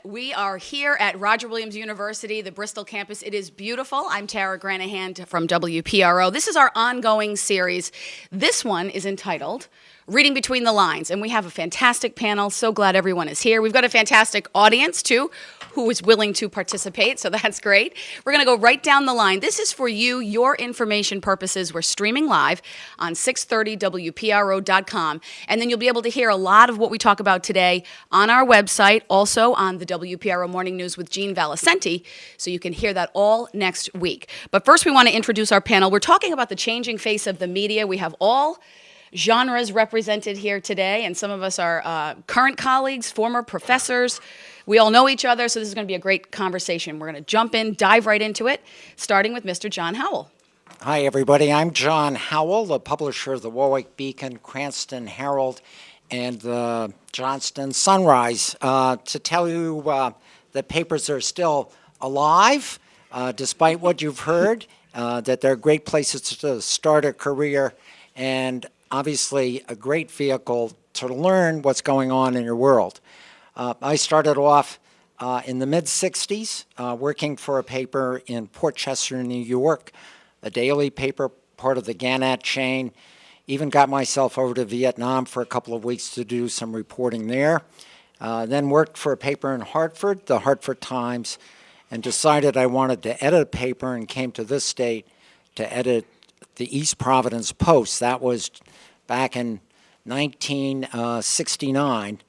We are here at Roger Williams University, the Bristol campus. It is beautiful. I'm Tara Granahan from WPRO. This is our ongoing series. This one is entitled Reading Between the Lines, and we have a fantastic panel. So glad everyone is here. We've got a fantastic audience, too, who is willing to participate, so that's great. We're going to go right down the line. This is for you, your information purposes. We're streaming live on 630WPRO.com, and then you'll be able to hear a lot of what we talk about today on our website, also on the WPRO Morning News with Gene Valicenti, so you can hear that all next week. But first, we want to introduce our panel. We're talking about the changing face of the media. We have all genres represented here today, and some of us are current colleagues, former professors. We all know each other, so this is going to be a great conversation. We're going to jump in, dive right into it, starting with Mr. John Howell. Hi, everybody. I'm John Howell, the publisher of the Warwick Beacon, Cranston Herald, and the Johnston Sunrise, to tell you that papers are still alive, despite what you've heard, that they're great places to start a career, and obviously a great vehicle to learn what's going on in your world. I started off in the mid-'60s working for a paper in Port Chester, New York, a daily paper, part of the Gannett chain. Even got myself over to Vietnam for a couple of weeks to do some reporting there. Then worked for a paper in Hartford, the Hartford Times, and decided I wanted to edit a paper and came to this state to edit the East Providence Post. That was back in 1969,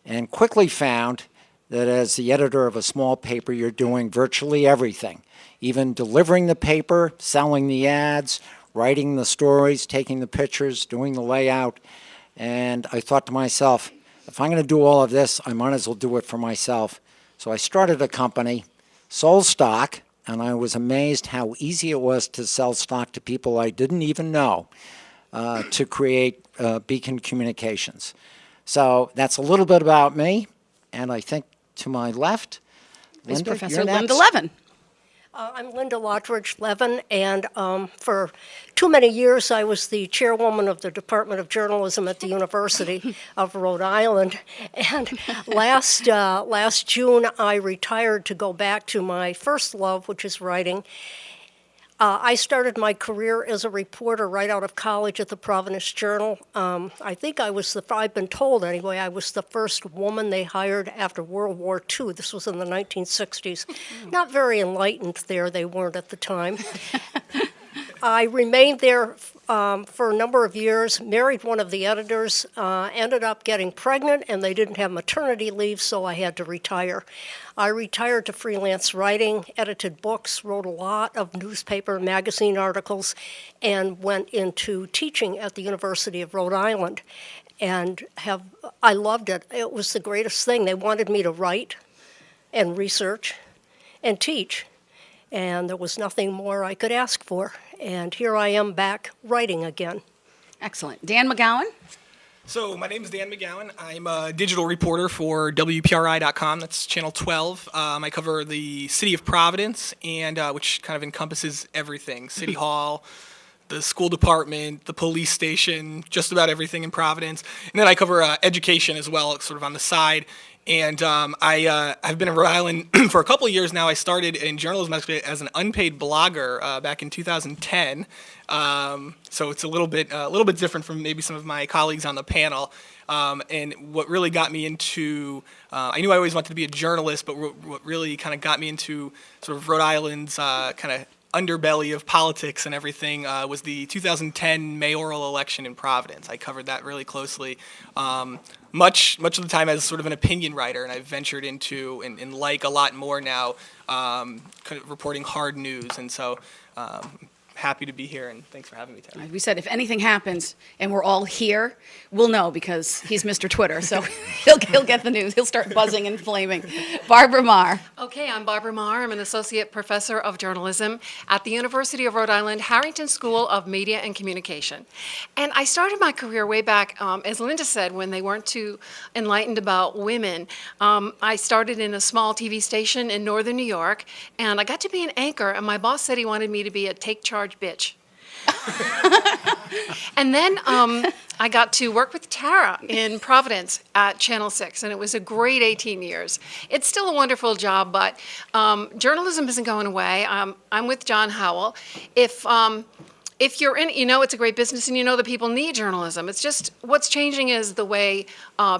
and quickly found that as the editor of a small paper, you're doing virtually everything, even delivering the paper, selling the ads, writing the stories, taking the pictures, doing the layout. And I thought to myself, if I'm going to do all of this, I might as well do it for myself. So I started a company, sold stock, and I was amazed how easy it was to sell stock to people I didn't even know, to create Beacon Communications. So that's a little bit about me, and I think to my left, Is Linda, Professor you're next. Linda Levin. I'm Linda Lottridge Levin, and for too many years I was the chairwoman of the Department of Journalism at the University of Rhode Island. And last June I retired to go back to my first love, which is writing. I started my career as a reporter right out of college at the Providence Journal. I think I've been told anyway, I was the first woman they hired after World War II. This was in the 1960s. Not very enlightened there, they weren't at the time. I remained there for a number of years, married one of the editors, ended up getting pregnant, and they didn't have maternity leave, so I had to retire. I retired to freelance writing, edited books, wrote a lot of newspaper and magazine articles, and went into teaching at the University of Rhode Island. And I loved it. It was the greatest thing. They wanted me to write and research and teach, and there was nothing more I could ask for. And here I am back writing again. Excellent. Dan McGowan. So my name is Dan McGowan. I'm a digital reporter for WPRI.com. That's Channel 12. I cover the city of Providence, and which kind of encompasses everything. City Hall, the school department, the police station, just about everything in Providence. And then I cover education as well, sort of on the side. And I've been in Rhode Island for a couple of years now. I started in journalism actually as an unpaid blogger back in 2010. So it's a little bit different from maybe some of my colleagues on the panel. And what really got me into, I knew I always wanted to be a journalist, but what really kind of got me into sort of Rhode Island's kind of underbelly of politics and everything was the 2010 mayoral election in Providence. I covered that really closely. Much of the time as sort of an opinion writer, and I've ventured into and like a lot more now, kind of reporting hard news, and so happy to be here, and thanks for having me, Ted. We said if anything happens and we're all here, we'll know because he's Mr. Twitter, so he'll get the news. He'll start buzzing and flaming. Barbara Marr. Okay, I'm Barbara Marr. I'm an associate professor of journalism at the University of Rhode Island Harrington School of Media and Communication. And I started my career way back, as Linda said, when they weren't too enlightened about women. I started in a small TV station in northern New York, and I got to be an anchor, and my boss said he wanted me to be a take charge bitch. And then I got to work with Tara in Providence at Channel 6, and it was a great 18 years. It's still a wonderful job, but journalism isn't going away. I'm with John Howell. If you're in, it's a great business, and that people need journalism. It's just what's changing is the way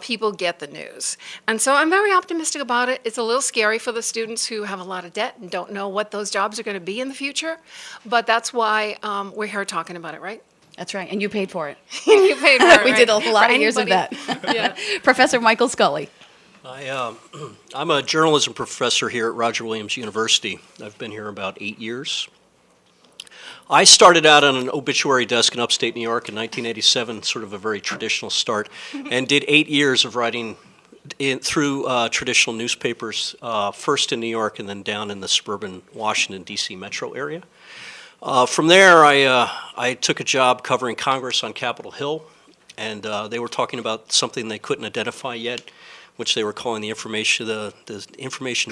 people get the news. And so I'm very optimistic about it. It's a little scary for the students who have a lot of debt and don't know what those jobs are going to be in the future. But that's why we're here talking about it, right? That's right, and you paid for it. You paid for it. We right? did a lot For of years of that. anybody- Yeah. Professor Michael Scully. I'm a journalism professor here at Roger Williams University. I've been here about 8 years. I started out on an obituary desk in upstate New York in 1987, sort of a very traditional start, and did 8 years of writing through traditional newspapers, first in New York and then down in the suburban Washington, D.C. metro area. From there, I took a job covering Congress on Capitol Hill, and they were talking about something they couldn't identify yet, which they were calling the information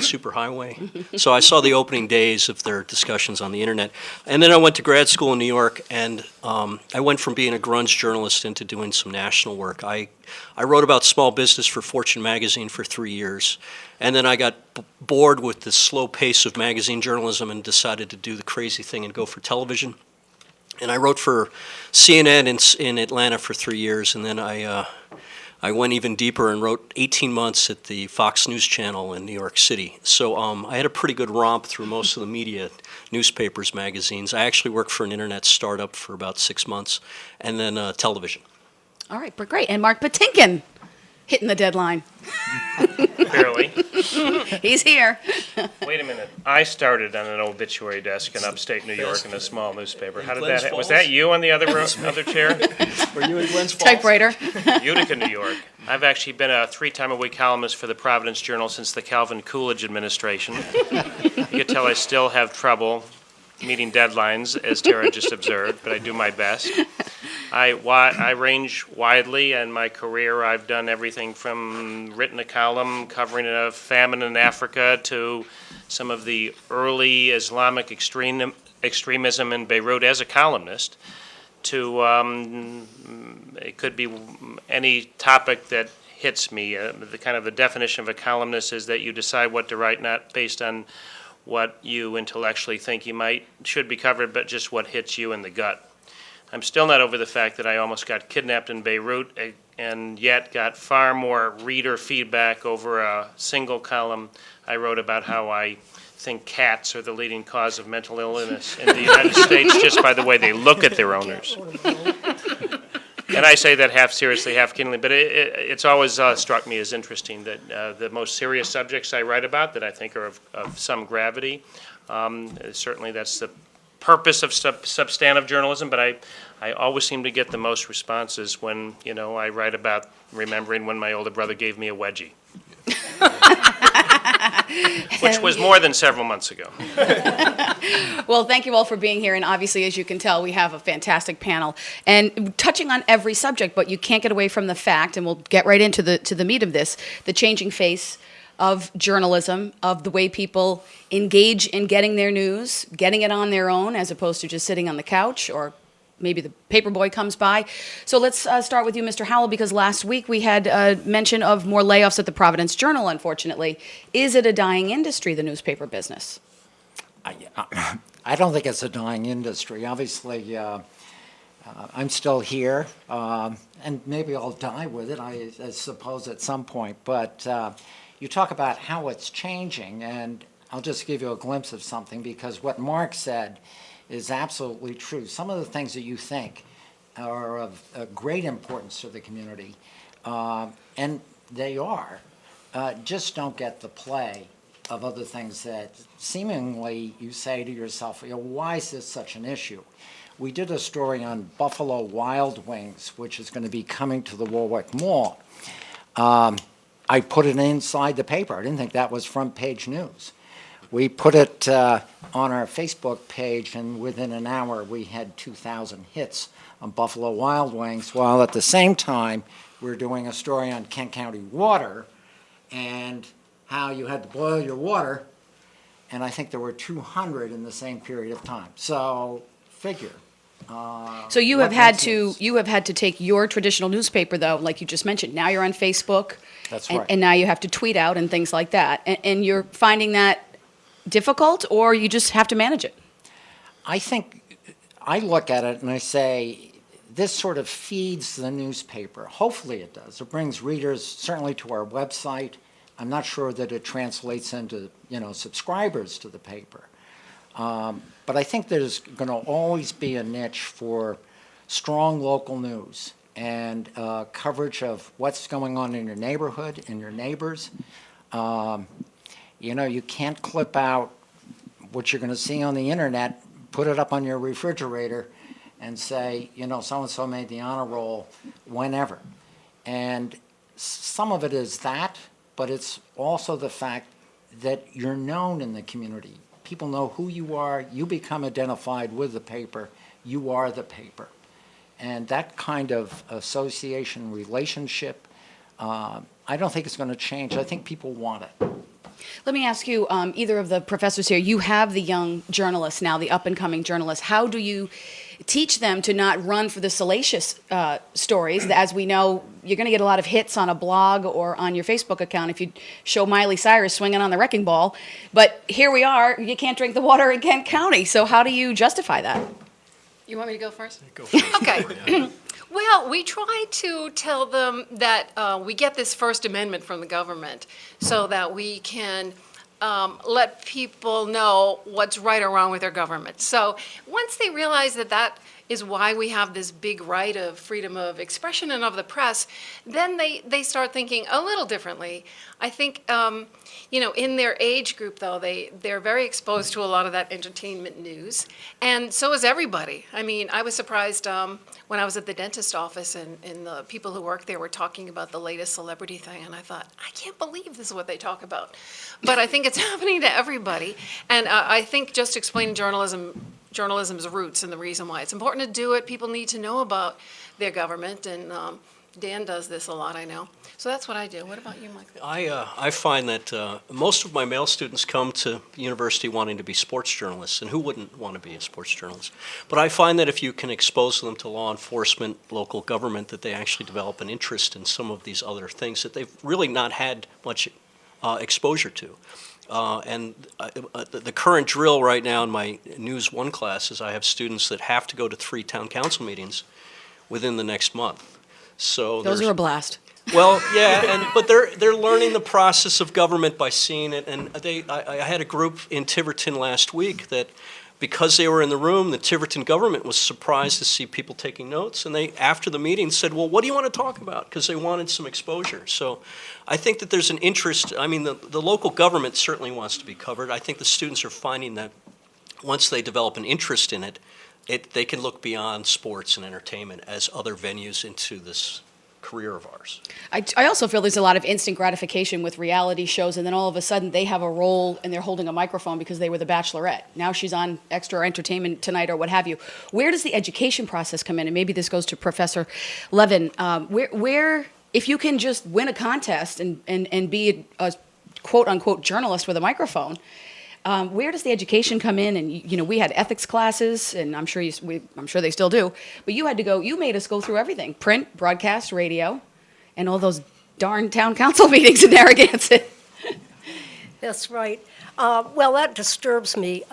superhighway. So I saw the opening days of their discussions on the internet. And then I went to grad school in New York, and I went from being a grunge journalist into doing some national work. I wrote about small business for Fortune magazine for 3 years, and then I got bored with the slow pace of magazine journalism and decided to do the crazy thing and go for television. And I wrote for CNN in Atlanta for 3 years, and then I went even deeper and wrote 18 months at the Fox News Channel in New York City. So I had a pretty good romp through most of the media, newspapers, magazines. I actually worked for an internet startup for about 6 months, and then television. All right, but great. And Mark Patinkin, hitting the deadline. Barely. He's here. Wait a minute. I started on an obituary desk in upstate New York in a small newspaper. How did Glens that? Was Falls? that you on the other chair? Were you in Glens Falls? Typewriter. Utica, New York. I've actually been a 3-time-a-week columnist for the Providence Journal since the Calvin Coolidge administration. You can tell I still have trouble meeting deadlines, as Tara just observed, but I do my best. I range widely in my career. I've done everything from written a column covering a famine in Africa to some of the early Islamic extremism in Beirut as a columnist, to it could be any topic that hits me. The definition of a columnist is that you decide what to write, not based on what you intellectually think should be covered, but just what hits you in the gut. I'm still not over the fact that I almost got kidnapped in Beirut and yet got far more reader feedback over a single column I wrote about how I think cats are the leading cause of mental illness in the United States just by the way they look at their owners. And I say that half seriously, half keenly, but it's always struck me as interesting that the most serious subjects I write about that I think are of some gravity, certainly that's the purpose of substantive journalism, but I always seem to get the most responses when, I write about remembering when my older brother gave me a wedgie. Which was more than several months ago. Well, thank you all for being here, and obviously, as you can tell, we have a fantastic panel, and touching on every subject, but you can't get away from the fact, and we'll get right into the meat of this, the changing face of journalism, of the way people engage in getting their news, getting it on their own, as opposed to just sitting on the couch, or maybe the paper boy comes by. So let's start with you, Mr. Howell, because last week we had mention of more layoffs at the Providence Journal, unfortunately. Is it a dying industry, the newspaper business? I don't think it's a dying industry. Obviously, I'm still here, and maybe I'll die with it, I suppose, at some point. But you talk about how it's changing, and I'll just give you a glimpse of something, because what Mark said is absolutely true. Some of the things that you think are of great importance to the community, and they are, just don't get the play of other things that seemingly you say to yourself, why is this such an issue? We did a story on Buffalo Wild Wings, which is going to be coming to the Warwick Mall. I put it inside the paper. I didn't think that was front page news. We put it on our Facebook page, and within an hour we had 2,000 hits on Buffalo Wild Wings, while at the same time we're doing a story on Kent County water and how you had to boil your water, and I think there were 200 in the same period of time. So figure So you what have had makes to news. take your traditional newspaper though, like you just mentioned. Now you're on Facebook. That's and, right. and now you have to tweet out and things like that. And you're finding that difficult, or you just have to manage it? I think I look at it and I say, this sort of feeds the newspaper. Hopefully it does. It brings readers certainly to our website. I'm not sure that it translates into, subscribers to the paper. But I think there's going to always be a niche for strong local news and coverage of what's going on in your neighborhood, in your neighbors. You can't clip out what you're going to see on the internet, put it up on your refrigerator, and say, so-and-so made the honor roll whenever. And some of it is that, but it's also the fact that you're known in the community. People know who you are. You become identified with the paper. You are the paper. And that kind of association relationship, I don't think it's going to change. I think people want it. Let me ask you, either of the professors here, you have the young journalists now, the up-and-coming journalists. How do you teach them to not run for the salacious stories? As we know, you're going to get a lot of hits on a blog or on your Facebook account if you show Miley Cyrus swinging on the wrecking ball. But here we are, you can't drink the water in Kent County. So how do you justify that? You want me to go first? Go for it. Okay. Well, we try to tell them that we get this First Amendment from the government so that we can let people know what's right or wrong with their government. So once they realize that that is why we have this big right of freedom of expression and of the press, then they start thinking a little differently. I think, in their age group, though, they're very exposed to a lot of that entertainment news, and so is everybody. I mean, I was surprised when I was at the dentist office and the people who work there were talking about the latest celebrity thing, and I thought, I can't believe this is what they talk about. But I think it's happening to everybody, and I think just explaining journalism's roots and the reason why it's important to do it. People need to know about their government, and Dan does this a lot, I know. So that's what I do. What about you, Michael? I find that most of my male students come to university wanting to be sports journalists, and who wouldn't want to be a sports journalist? But I find that if you can expose them to law enforcement, local government, that they actually develop an interest in some of these other things that they've really not had much exposure to. And the current drill right now in my News 1 class is I have students that have to go to 3 town council meetings within the next month. So Those are a blast. well, yeah, but they're learning the process of government by seeing it. And I had a group in Tiverton last week that, because they were in the room, the Tiverton government was surprised to see people taking notes. And they, after the meeting, said, well, what do you want to talk about? Because they wanted some exposure. So I think that there's an interest. I mean, the local government certainly wants to be covered. I think the students are finding that once they develop an interest in it, they can look beyond sports and entertainment as other venues into this career of ours. I also feel there's a lot of instant gratification with reality shows, and then all of a sudden they have a role and they're holding a microphone because they were the Bachelorette. Now she's on Extra Entertainment Tonight or what have you. Where does the education process come in? And maybe this goes to Professor Levin. Where if you can just win a contest and be a quote-unquote journalist with a microphone, where does the education come in? And we had ethics classes, and I'm sure they still do. But you had to go. You made us go through everything: print, broadcast, radio, and all those darn town council meetings in Narragansett. That's right. Well, that disturbs me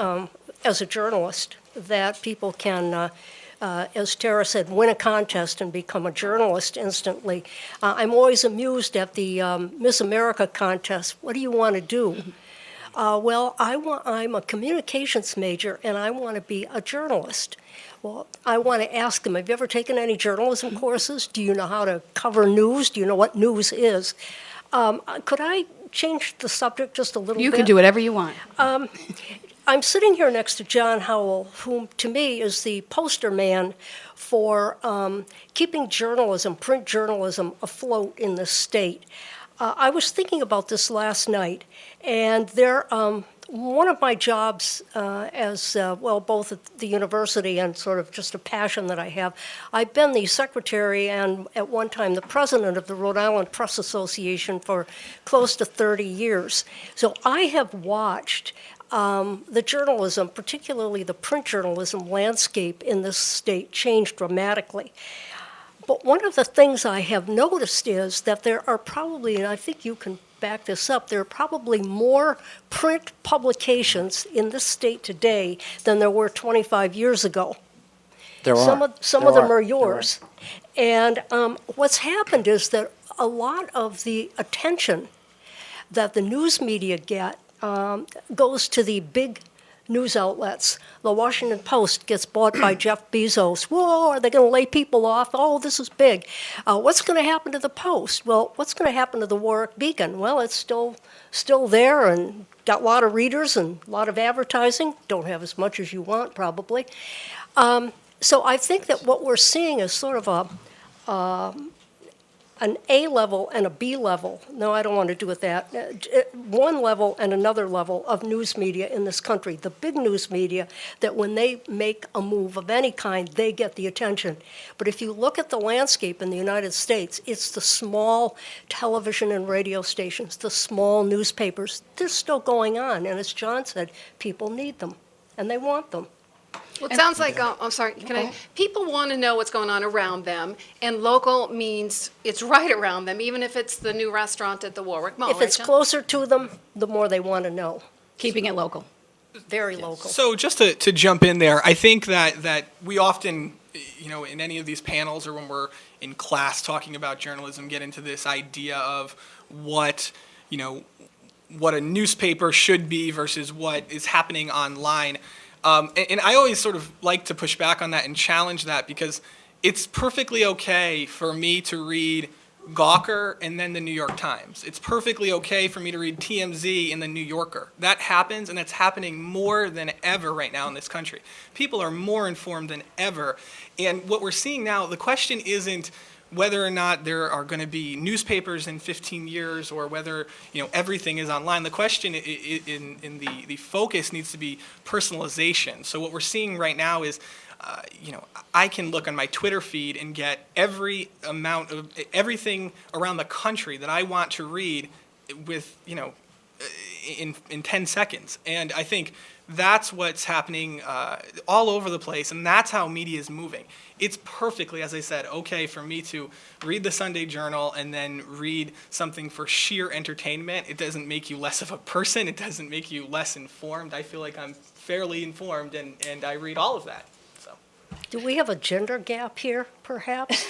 as a journalist, that people can, as Tara said, win a contest and become a journalist instantly. I'm always amused at the Miss America contest. What do you want to do? Well, I'm a communications major, and I want to be a journalist. Well, I want to ask them, have you ever taken any journalism courses? Do you know how to cover news? Do you know what news is? Could I change the subject just a little bit? You can do whatever you want. I'm sitting here next to John Howell, who to me is the poster man for keeping journalism, print journalism, afloat in the state. I was thinking about this last night, and one of my jobs as, both at the university and sort of just a passion that I have, I've been the secretary and at one time the president of the Rhode Island Press Association for close to 30 years. So I have watched the journalism, particularly the print journalism landscape in this state, changed dramatically. But one of the things I have noticed is that there are probably, and I think you can back this up, there are probably more print publications in this state today than there were 25 years ago. There Some are. of, some There of them are. are yours. And what's happened is that a lot of the attention that the news media get goes to the big news outlets. The Washington Post gets bought by Jeff Bezos. Whoa, are they going to lay people off? Oh, this is big. What's going to happen to the Post? Well, what's going to happen to the Warwick Beacon? Well, it's still there and got a lot of readers and a lot of advertising. Don't have as much as you want, probably. So I think that what we're seeing is sort of an A level and a B level. No, I don't want to do with that. One level and another level of news media in this country. The big news media, that when they make a move of any kind, they get the attention. But if you look at the landscape in the United States, it's the small television and radio stations, the small newspapers. They're still going on. And as John said, people need them and they want them. Well, it sounds like, I'm sorry, people want to know what's going on around them, and local means it's right around them, even if it's the new restaurant at the Warwick Mall. If it's closer to them, the more they want to know. Keeping it local. Very local. So just to jump in there, I think that we often, in any of these panels or when we're in class talking about journalism, get into this idea of what a newspaper should be versus what is happening online. And I always sort of like to push back on that and challenge that, because it's perfectly okay for me to read Gawker and then the New York Times. It's perfectly okay for me to read TMZ and the New Yorker. That happens, and it's happening more than ever right now in this country. People are more informed than ever. And what we're seeing now, the question isn't whether or not there are going to be newspapers in 15 years or whether everything is online. The question in the focus needs to be personalization. So what we're seeing right now is, I can look on my Twitter feed and get every amount of everything around the country that I want to read with in 10 seconds. And I think that's what's happening all over the place, and that's how media is moving. It's perfectly, as I said, okay for me to read the Sunday Journal and then read something for sheer entertainment. It doesn't make you less of a person. It doesn't make you less informed. I feel like I'm fairly informed, and I read all of that. So. Do we have a gender gap here, perhaps?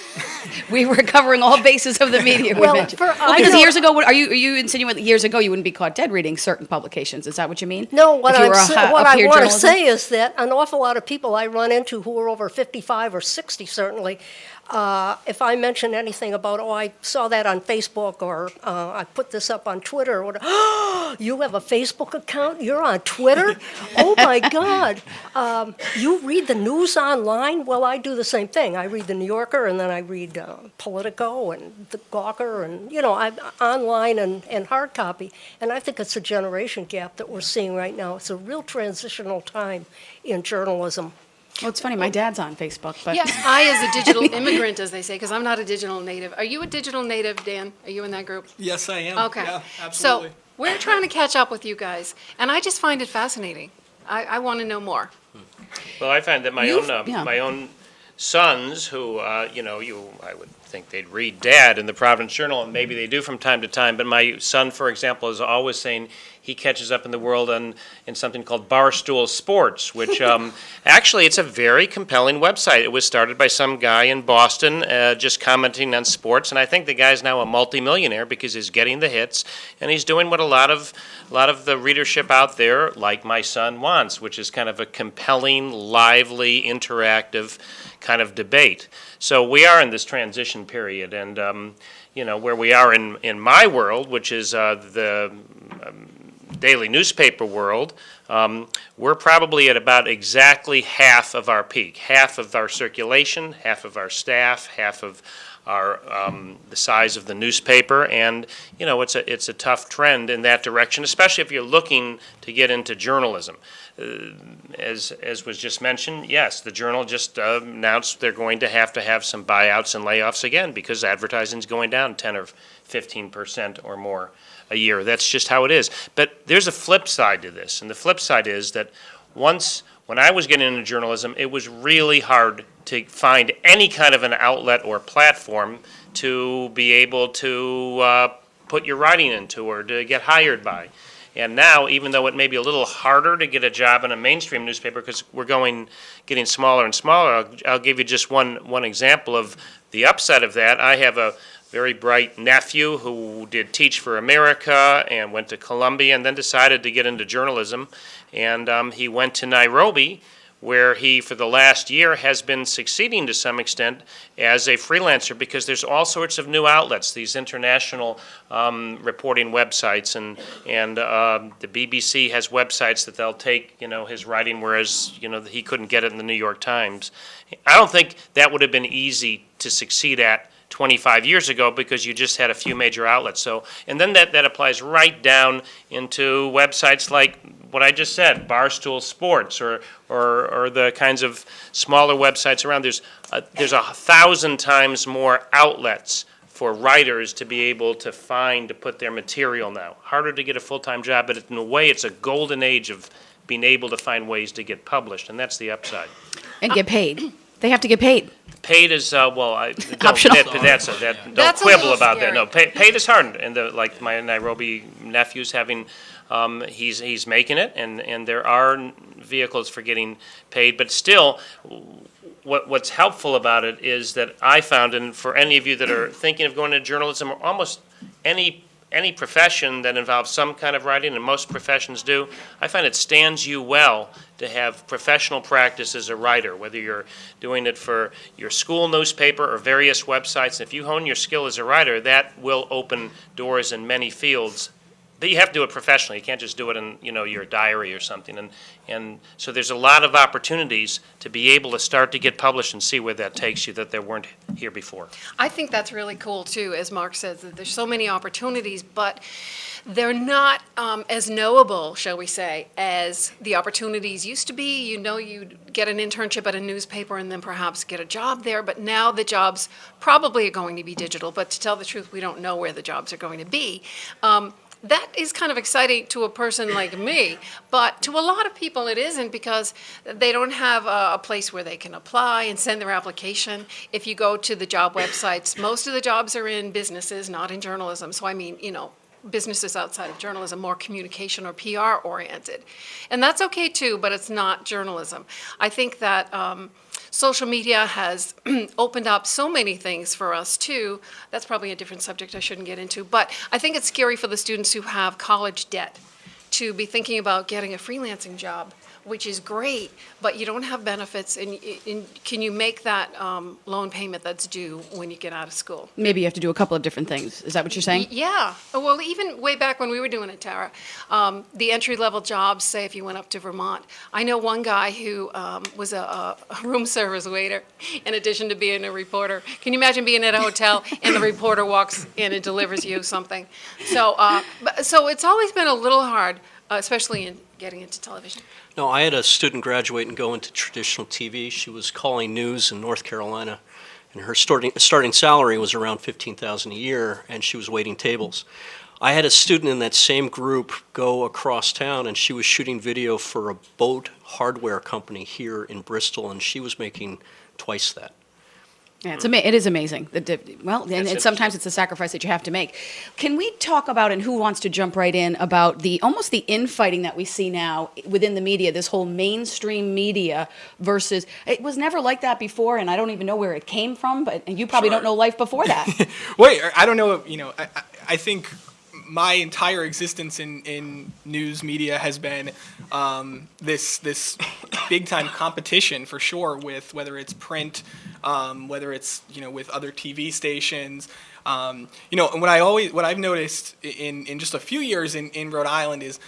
We were covering all bases of the media. Well, we mentioned. I Because don't- years ago, are you insinuating that years ago you wouldn't be caught dead reading certain publications? Is that what you mean? No, what If you I were up-here want to journalism? say is that an awful lot of people I run into who are over 55 or 60 certainly, if I mention anything about, I saw that on Facebook, or I put this up on Twitter, or whatever, you have a Facebook account? You're on Twitter? Oh my God. You read the news online? Well, I do the same thing. I read the New Yorker, and then I read Politico and the Gawker, and I'm online and hard copy. And I think it's a generation gap that we're seeing right now. It's a real transitional time in journalism. Well, it's funny. My dad's on Facebook, but Yeah, I as a digital immigrant, as they say, because I'm not a digital native. Are you a digital native, Dan? Are you in that group? Yes, I am. Okay. Yeah, absolutely. So we're trying to catch up with you guys, and I just find it fascinating. I want to know more. Well, I find that my Yeah. own sons, who I would think they'd read Dad in the Providence Journal, and maybe they do from time to time. But my son, for example, is always saying he catches up in the world in something called Barstool Sports, which actually it's a very compelling website. It was started by some guy in Boston just commenting on sports, and I think the guy's now a multimillionaire because he's getting the hits and he's doing what a lot of the readership out there, like my son, wants, which is kind of a compelling, lively, interactive kind of debate. So we are in this transition period, and where we are in my world, which is the daily newspaper world, we're probably at about exactly half of our peak, half of our circulation, half of our staff, half of our the size of the newspaper, and it's a tough trend in that direction, especially if you're looking to get into journalism. As was just mentioned, yes, the Journal just announced they're going to have some buyouts and layoffs again because advertising is going down 10 or 15% or more a year. That's just how it is. But there's a flip side to this, and the flip side is that when I was getting into journalism, it was really hard to find any kind of an outlet or platform to be able to put your writing into or to get hired by. And now, even though it may be a little harder to get a job in a mainstream newspaper because we're getting smaller and smaller, I'll give you just one example of the upside of that. I have a very bright nephew who did Teach for America and went to Columbia and then decided to get into journalism. And he went to Nairobi, where he, for the last year, has been succeeding to some extent as a freelancer because there's all sorts of new outlets, these international reporting websites, and the BBC has websites that they'll take, his writing, whereas, he couldn't get it in the New York Times. I don't think that would have been easy to succeed at 25 years ago because you just had a few major outlets. So, and then that applies right down into websites like what I just said, Barstool Sports, or the kinds of smaller websites around. There's 1,000 times more outlets for writers to be able to find to put their material now. Harder to get a full-time job, but in a way, it's a golden age of being able to find ways to get published, and that's the upside. And get paid. They have to get paid. Paid is don't Optional. Don't quibble about that. No, paid is hard, and like my Nairobi nephew's having, he's making it, and there are vehicles for getting paid, but still, what's helpful about it is that I found, and for any of you that are thinking of going into journalism or almost any profession that involves some kind of writing, and most professions do, I find it stands you well to have professional practice as a writer, whether you're doing it for your school newspaper or various websites. If you hone your skill as a writer, that will open doors in many fields. But you have to do it professionally. You can't just do it in your diary or something. And so there's a lot of opportunities to be able to start to get published and see where that takes you that there weren't here before. I think that's really cool too, as Mark says, that there's so many opportunities, but they're not as knowable, shall we say, as the opportunities used to be. You'd get an internship at a newspaper and then perhaps get a job there, but now the jobs probably are going to be digital, but to tell the truth, we don't know where the jobs are going to be. That is kind of exciting to a person like me, but to a lot of people it isn't because they don't have a place where they can apply and send their application. If you go to the job websites, most of the jobs are in businesses, not in journalism. So I mean, businesses outside of journalism, more communication or PR oriented. And that's okay too, but it's not journalism. I think that social media has opened up so many things for us too. That's probably a different subject I shouldn't get into, but I think it's scary for the students who have college debt to be thinking about getting a freelancing job, which is great, but you don't have benefits, and can you make that loan payment that's due when you get out of school? Maybe you have to do a couple of different things. Is that what you're saying? Yeah. Well, even way back when we were doing it, Tara, the entry-level jobs, say if you went up to Vermont. I know one guy who was a room service waiter in addition to being a reporter. Can you imagine being at a hotel and the reporter walks in and delivers you something? So it's always been a little hard, especially in getting into television. No, I had a student graduate and go into traditional TV. She was calling news in North Carolina, and her starting salary was around $15,000 a year, and she was waiting tables. I had a student in that same group go across town, and she was shooting video for a boat hardware company here in Bristol, and she was making twice that. Yeah, it is amazing. And sometimes it's a sacrifice that you have to make. Can we talk about, and who wants to jump right in, about almost the infighting that we see now within the media, this whole mainstream media versus, it was never like that before, and I don't even know where it came from, but you probably don't know life before that. Wait, I don't know, I think my entire existence in news media has been this big time competition for sure with whether it's print, whether it's with other TV stations, and what I've noticed in just a few years in Rhode Island is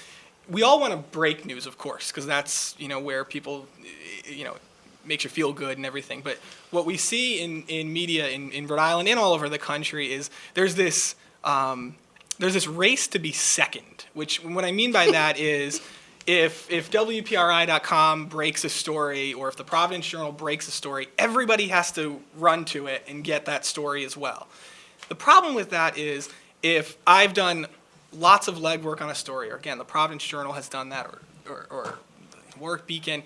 we all want to break news, of course, because that's where people makes you feel good and everything. But what we see in media in Rhode Island and all over the country is there's this race to be second, which what I mean by that is if WPRI.com breaks a story or if the Providence Journal breaks a story, everybody has to run to it and get that story as well. The problem with that is if I've done lots of legwork on a story, or again, the Providence Journal has done that, or Warwick Beacon,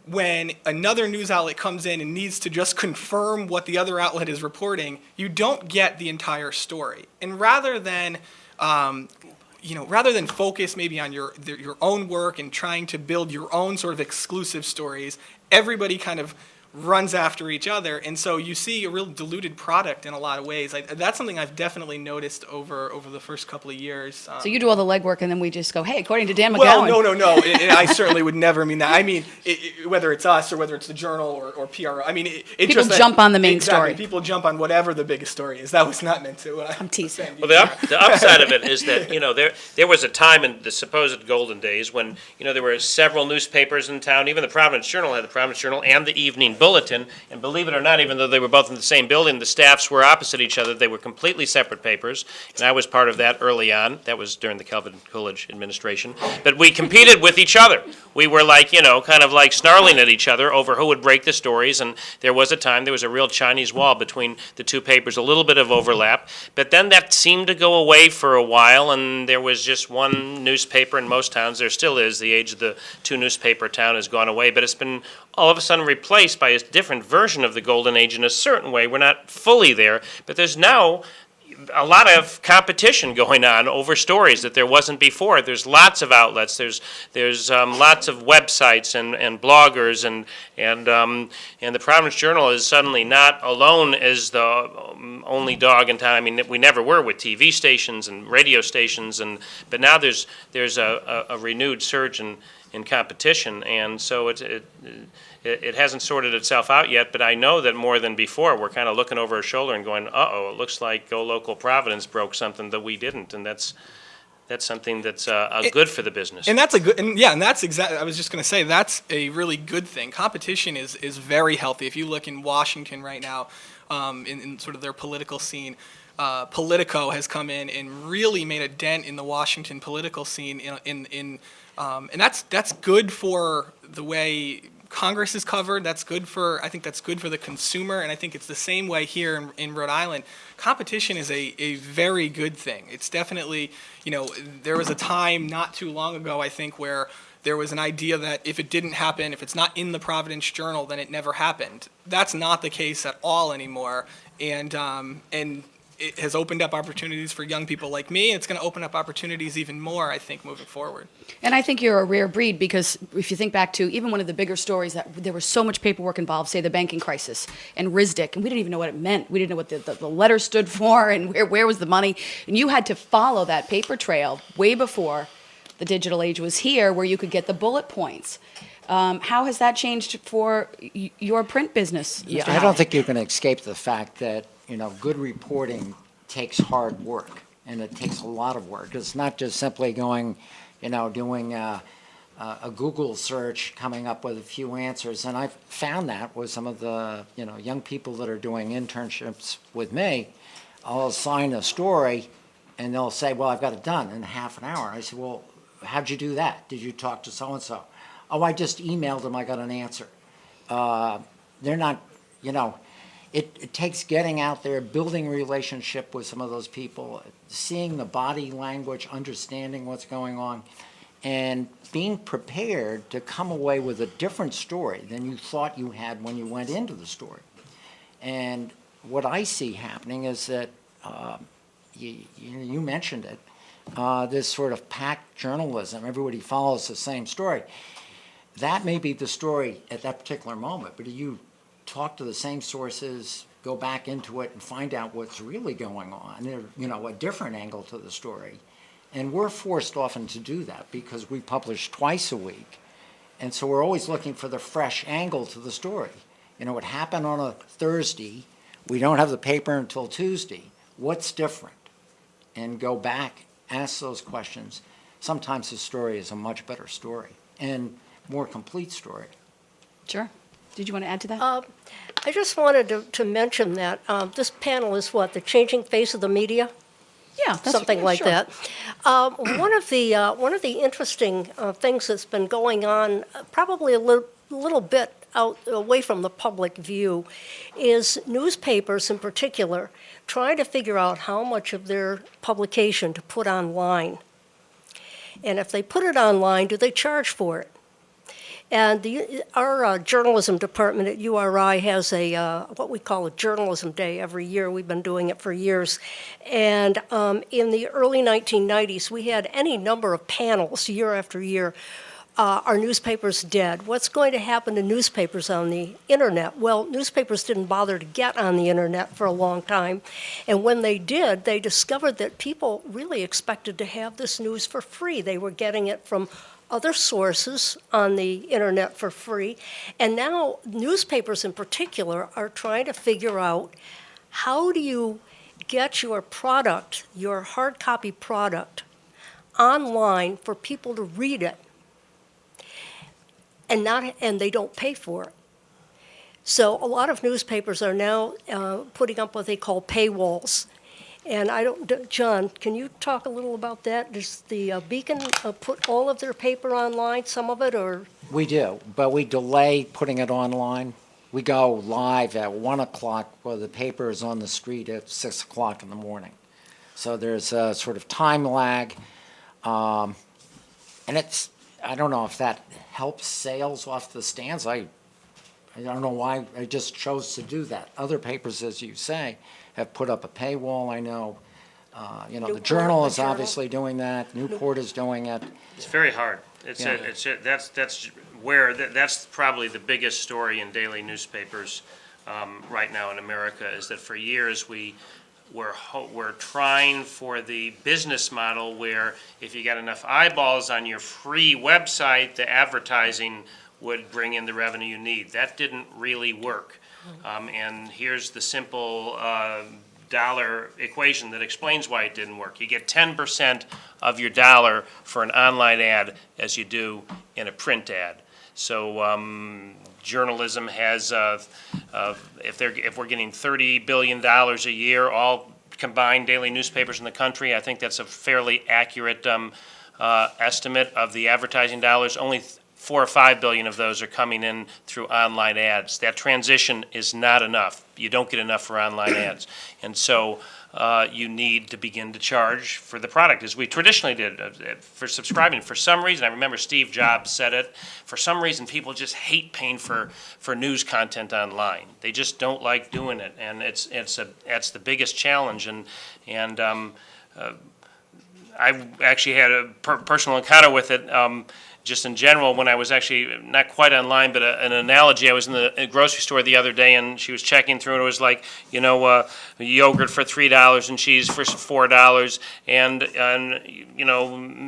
when another news outlet comes in and needs to just confirm what the other outlet is reporting, you don't get the entire story. And rather than focus maybe on your own work and trying to build your own sort of exclusive stories, everybody kind of runs after each other, and so you see a real diluted product in a lot of ways. That's something I've definitely noticed over the first couple of years. So you do all the legwork, and then we just go, hey, according to Dan McGowan. Well, no. I certainly would never mean that. I mean, whether it's us or whether it's the Journal or PRO. I mean, people jump on the main story. story. People jump on whatever the biggest story is. That was not meant to. I'm teasing. Well, the upside of it is that, there was a time in the supposed golden days when, there were several newspapers in town. Even the Providence Journal had the Providence Journal and the Evening Bulletin. And believe it or not, even though they were both in the same building, the staffs were opposite each other. They were completely separate papers. And I was part of that early on. That was during the Calvin Coolidge administration. But we competed with each other. We were like, kind of like snarling at each other over who would break the stories. And there was a real Chinese wall between the two papers, a little bit of overlap. But then that seemed to go away for a while, and there was just one newspaper in most towns. There still is. The age of the two newspaper town has gone away, but it's been all of a sudden replaced by a different version of the golden age in a certain way. We're not fully there, but there's now a lot of competition going on over stories that there wasn't before. There's lots of outlets. There's lots of websites and bloggers, and the Providence Journal is suddenly not alone as the only dog in town. I mean, we never were with TV stations and radio stations, but now there's a renewed surge in competition, and so it hasn't sorted itself out yet, but I know that more than before, we're kind of looking over our shoulder and going, uh-oh, it looks like Go Local Providence broke something that we didn't, and that's something that's good for the business. And that's exactly, I was just going to say, that's a really good thing. Competition is very healthy. If you look in Washington right now, in sort of their political scene, Politico has come in and really made a dent in the Washington political scene, and that's good for the way Congress is covered. I think that's good for the consumer, and I think it's the same way here in Rhode Island. Competition is a very good thing. It's definitely, there was a time not too long ago, I think, where there was an idea that if it didn't happen, if it's not in the Providence Journal, then it never happened. That's not the case at all anymore, and it has opened up opportunities for young people like me, and it's going to open up opportunities even more, I think, moving forward. And I think you're a rare breed, because if you think back to even one of the bigger stories that there was so much paperwork involved, say the banking crisis and RISDIC, and we didn't even know what it meant. We didn't know what the letter stood for and where was the money. And you had to follow that paper trail way before the digital age was here, where you could get the bullet points. How has that changed for your print business, Mr. Yeah, I Howell? don't think you can escape the fact that, good reporting takes hard work, and it takes a lot of work. It's not just simply going, doing a Google search, coming up with a few answers. And I've found that with some of the, young people that are doing internships with me. I'll assign a story, and they'll say, well, I've got it done in half an hour. I say, well, how'd you do that? Did you talk to so-and-so? Oh, I just emailed them, I got an answer. They're not, it takes getting out there, building relationship with some of those people, seeing the body language, understanding what's going on, and being prepared to come away with a different story than you thought you had when you went into the story. And what I see happening is that, you mentioned it, this sort of packed journalism, everybody follows the same story. That may be the story at that particular moment, but you talk to the same sources, go back into it and find out what's really going on, a different angle to the story. And we're forced often to do that because we publish twice a week. And so we're always looking for the fresh angle to the story. It happened on a Thursday. We don't have the paper until Tuesday. What's different? And go back, ask those questions. Sometimes the story is a much better story and more complete story. Sure. Did you want to add to that? I just wanted to mention that this panel is the changing face of the media? Yeah, that's something like sure. that. One of the interesting things that's been going on, probably a little bit out away from the public view is newspapers in particular trying to figure out how much of their publication to put online. And if they put it online, do they charge for it? And our journalism department at URI has what we call a journalism day every year. We've been doing it for years. And in the early 1990s, we had any number of panels year after year. Are newspapers dead? What's going to happen to newspapers on the internet? Well, newspapers didn't bother to get on the internet for a long time. And when they did, they discovered that people really expected to have this news for free. They were getting it from other sources on the internet for free. And now newspapers in particular are trying to figure out, how do you get your product, your hard copy product, online for people to read it, and they don't pay for it. So a lot of newspapers are now putting up what they call paywalls. And John, can you talk a little about that? Does the Beacon put all of their paper online, some of it, or? We do, but we delay putting it online. We go live at 1 o'clock, where the paper is on the street at 6 o'clock in the morning. So there's a sort of time lag. And I don't know if that helps sales off the stands. I don't know why I just chose to do that. Other papers, as you say, have put up a paywall. I know, the Journal is obviously doing that. Newport is doing it. It's very hard. That's probably the biggest story in daily newspapers right now in America, is that for years we're trying for the business model where if you got enough eyeballs on your free website, the advertising would bring in the revenue you need. That didn't really work. And here's the simple dollar equation that explains why it didn't work. You get 10% of your dollar for an online ad as you do in a print ad. So journalism has, if we're getting $30 billion a year, all combined daily newspapers in the country, I think that's a fairly accurate estimate of the advertising dollars. Only 4 or 5 billion of those are coming in through online ads. That transition is not enough. You don't get enough for online ads. And so you need to begin to charge for the product, as we traditionally did for subscribing. For some reason, I remember Steve Jobs said it, for some reason people just hate paying for news content online. They just don't like doing it, and it's the biggest challenge. And I actually had a personal encounter with it. Just in general, when I was actually not quite online, but an analogy, I was in the grocery store the other day, and she was checking through, and it was like, yogurt for $3 and cheese for $4 and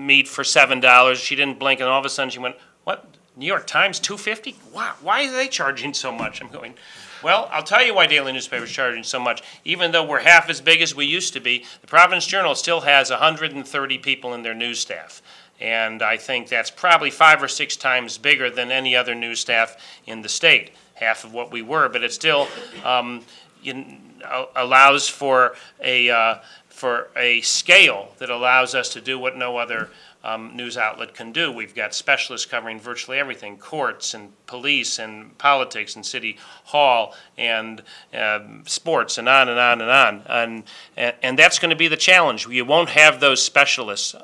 meat for $7. She didn't blink, and all of a sudden she went, "What? New York Times, $2.50? Wow, why are they charging so much?" I'm going, well, I'll tell you why daily newspapers are charging so much. Even though we're half as big as we used to be, the Providence Journal still has 130 people in their news staff. And I think that's probably 5 or 6 times bigger than any other news staff in the state, half of what we were. But it still allows for a scale that allows us to do what no other news outlet can do. We've got specialists covering virtually everything: courts and police and politics and city hall and sports and on and on and on. And that's going to be the challenge. You won't have those specialists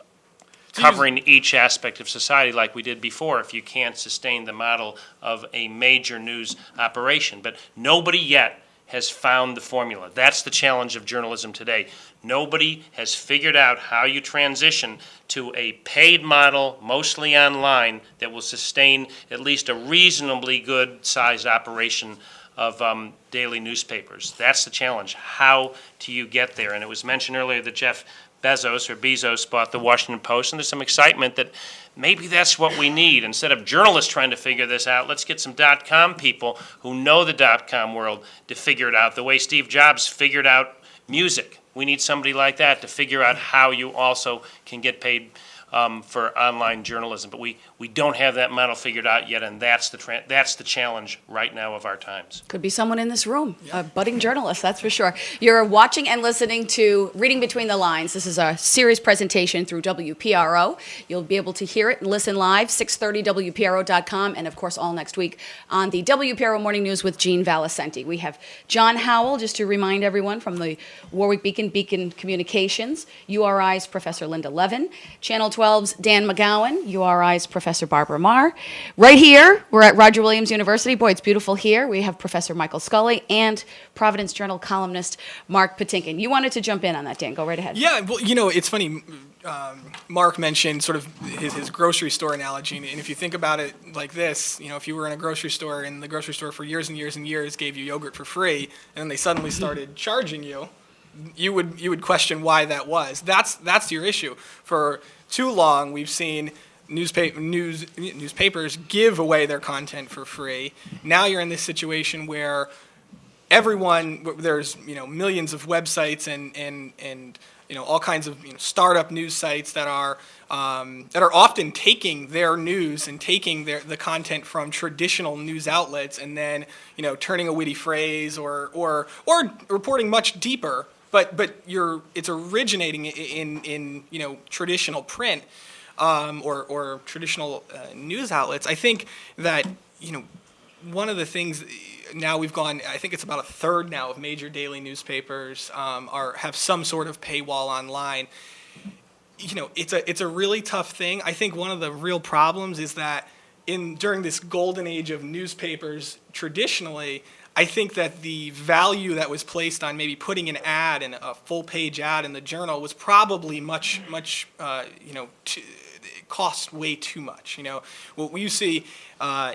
covering each aspect of society like we did before if you can't sustain the model of a major news operation. But nobody yet has found the formula. That's the challenge of journalism today. Nobody has figured out how you transition to a paid model, mostly online, that will sustain at least a reasonably good-sized operation of daily newspapers. That's the challenge. How do you get there? And it was mentioned earlier that Jeff Bezos bought the Washington Post, and there's some excitement that maybe that's what we need. Instead of journalists trying to figure this out, let's get some .com people who know the .com world to figure it out, the way Steve Jobs figured out music. We need somebody like that to figure out how you also can get paid for online journalism. But we don't have that model figured out yet, and that's the challenge right now of our times. Could be someone in this room, a budding journalist, that's for sure. You're watching and listening to Reading Between the Lines. This is a series presentation through WPRO. You'll be able to hear it and listen live, 630WPRO.com, and of course all next week on the WPRO Morning News with Gene Valicenti. We have John Howell, just to remind everyone, from the Warwick Beacon Communications, URI's Professor Linda Levin, Channel 12's Dan McGowan, URI's Professor Barbara Marr. Right here, we're at Roger Williams University. Boy, it's beautiful here. We have Professor Michael Scully and Providence Journal columnist Mark Patinkin. You wanted to jump in on that, Dan. Go right ahead. Yeah, well, it's funny. Mark mentioned sort of his grocery store analogy, and if you think about it like this, if you were in a grocery store and the grocery store for years and years and years gave you yogurt for free, and then they suddenly started charging you, you would question why that was. That's your issue. For too long, we've seen newspapers give away their content for free. Now you're in this situation where there's millions of websites and all kinds of startup news sites that are often taking their news and taking the content from traditional news outlets and then turning a witty phrase or reporting much deeper. But it's originating in traditional print or traditional news outlets. I think that one of the things now we've gone. I think it's about a third now of major daily newspapers have some sort of paywall online. It's a really tough thing. I think one of the real problems is that during this golden age of newspapers traditionally, I think that the value that was placed on maybe putting an ad in a full-page ad in the Journal was probably much cost way too much. What you see, on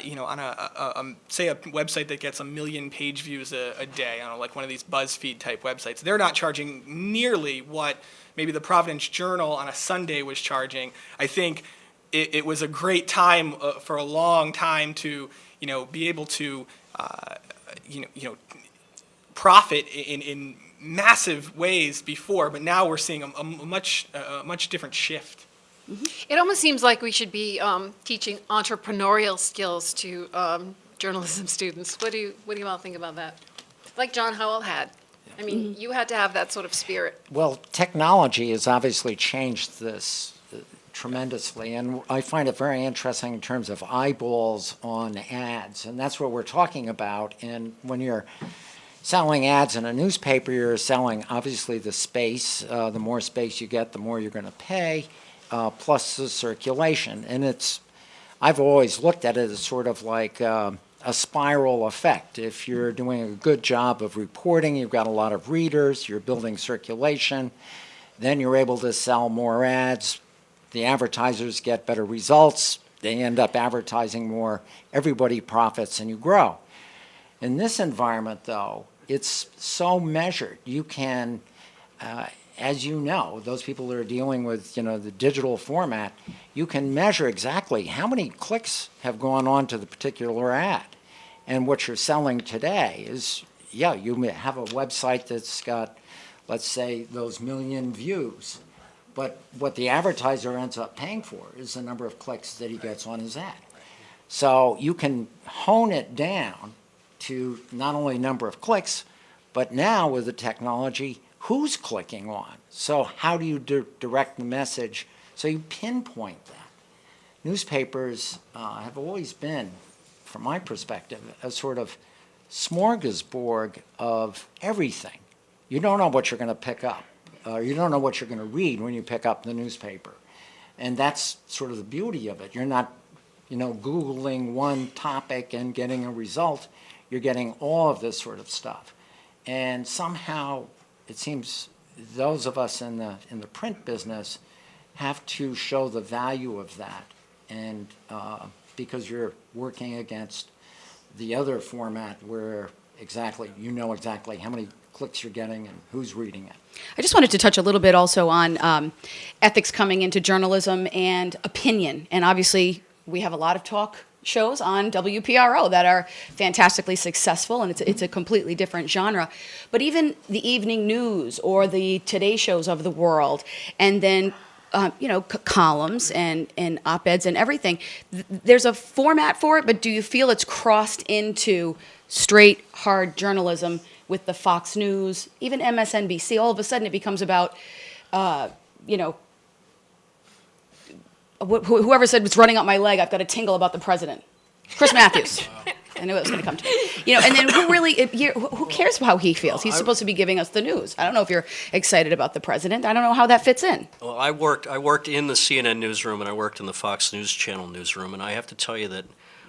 say a website that gets 1 million page views a day, like one of these BuzzFeed type websites, they're not charging nearly what maybe the Providence Journal on a Sunday was charging. I think it was a great time for a long time to be able to profit in massive ways before, but now we're seeing a much different shift. It almost seems like we should be teaching entrepreneurial skills to journalism students. What do you all think about that? Like John Howell had. I mean, you had to have that sort of spirit. Well, technology has obviously changed this tremendously, and I find it very interesting in terms of eyeballs on ads, and that's what we're talking about. And when you're selling ads in a newspaper, you're selling obviously the space. The more space you get, the more you're going to pay. Plus the circulation. And I've always looked at it as sort of like a spiral effect. If you're doing a good job of reporting, you've got a lot of readers, you're building circulation, then you're able to sell more ads, the advertisers get better results, they end up advertising more, everybody profits, and you grow. In this environment, though, it's so measured. You can as you know, those people that are dealing with, the digital format, you can measure exactly how many clicks have gone on to the particular ad. And what you're selling today is, you may have a website that's got, let's say, those 1 million views. But what the advertiser ends up paying for is the number of clicks that he gets on his ad. So you can hone it down to not only number of clicks, but now with the technology, who's clicking on? So how do you direct the message so you pinpoint that? Newspapers have always been, from my perspective, a sort of smorgasbord of everything. You don't know what you're going to pick up. You don't know what you're going to read when you pick up the newspaper. And that's sort of the beauty of it. You're not, Googling one topic and getting a result. You're getting all of this sort of stuff. And somehow it seems those of us in the print business have to show the value of that, and because you're working against the other format where exactly how many clicks you're getting and who's reading it. I just wanted to touch a little bit also on ethics coming into journalism and opinion, and obviously we have a lot of talk shows on WPRO that are fantastically successful, and it's a completely different genre. But even the evening news or the Today shows of the world, and then columns and op-eds and everything. There's a format for it, but do you feel it's crossed into straight, hard journalism with the Fox News, even MSNBC? All of a sudden it becomes about, whoever said it's running up my leg, I've got a tingle about the president. Chris Matthews. I knew it was going to come to me. And then who cares how he feels? He's supposed to be giving us the news. I don't know if you're excited about the president. I don't know how that fits in. Well, I worked in the CNN newsroom, and I worked in the Fox News Channel newsroom, and I have to tell you that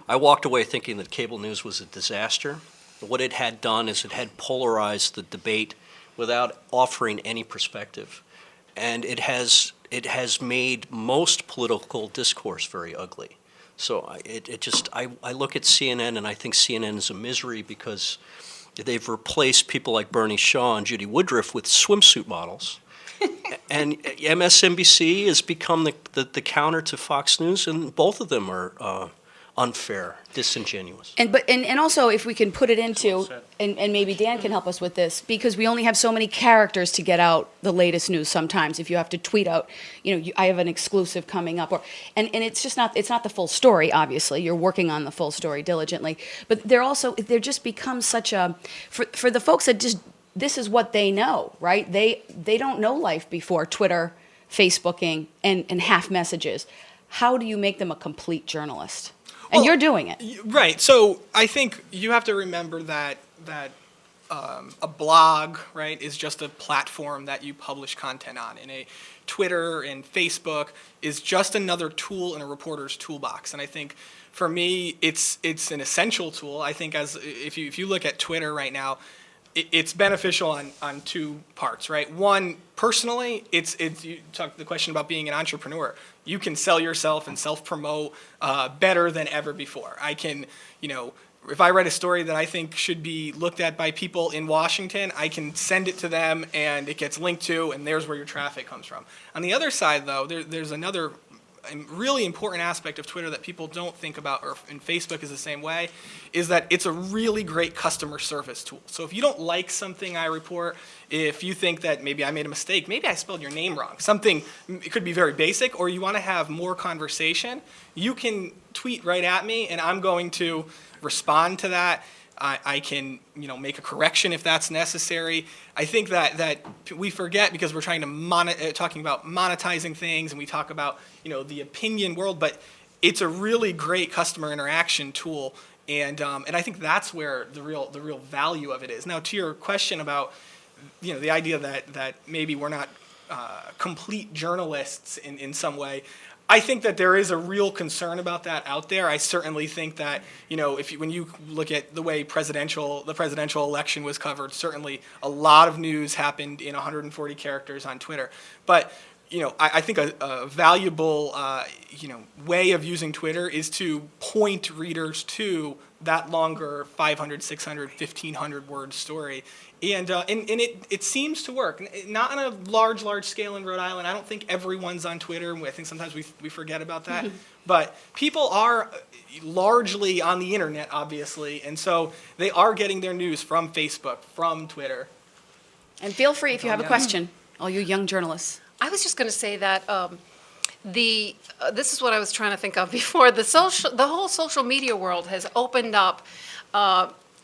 I walked away thinking that cable news was a disaster. What it had done is it had polarized the debate without offering any perspective, and it has made most political discourse very ugly. So I look at CNN and I think CNN is a misery because they've replaced people like Bernie Shaw and Judy Woodruff with swimsuit models. And MSNBC has become the counter to Fox News, and both of them are unfair, disingenuous. And also, if we can put it into, and maybe Dan can help us with this, because we only have so many characters to get out the latest news sometimes. If you have to tweet out, I have an exclusive coming up, and it's just not, it's not the full story, obviously. You're working on the full story diligently. But there just becomes such a, for the folks that just, this is what they know, right? They don't know life before Twitter, Facebooking, and half messages. How do you make them a complete journalist? And you're doing it. Right. So I think you have to remember that a blog, right, is just a platform that you publish content on. And a Twitter and Facebook is just another tool in a reporter's toolbox. And I think for me, it's an essential tool. I think if you look at Twitter right now, it's beneficial on two parts, right? One, personally, it's you talk the question about being an entrepreneur. You can sell yourself and self-promote better than ever before. I can, if I write a story that I think should be looked at by people in Washington, I can send it to them and it gets linked to, and there's where your traffic comes from. On the other side, though, there's another really important aspect of Twitter that people don't think about, and Facebook is the same way, is that it's a really great customer service tool. So if you don't like something I report, if you think that maybe I made a mistake, maybe I spelled your name wrong, something, it could be very basic, or you want to have more conversation, you can tweet right at me and I'm going to respond to that. I can, make a correction if that's necessary. I think that we forget because we're trying to talking about monetizing things, and we talk about, the opinion world, but it's a really great customer interaction tool, and I think that's where the real value of it is. Now, to your question about, the idea that maybe we're not complete journalists in some way. I think that there is a real concern about that out there. I certainly think that, when you look at the way the presidential election was covered, certainly a lot of news happened in 140 characters on Twitter. But, I think a valuable, way of using Twitter is to point readers to that longer 500, 600, 1,500 word story. And it seems to work. Not on a large scale in Rhode Island. I don't think everyone's on Twitter. I think sometimes we forget about that. But people are largely on the internet, obviously. And so they are getting their news from Facebook, from Twitter. And feel free if you have a question, all you young journalists. I was just going to say that this is what I was trying to think of before. The whole social media world has opened up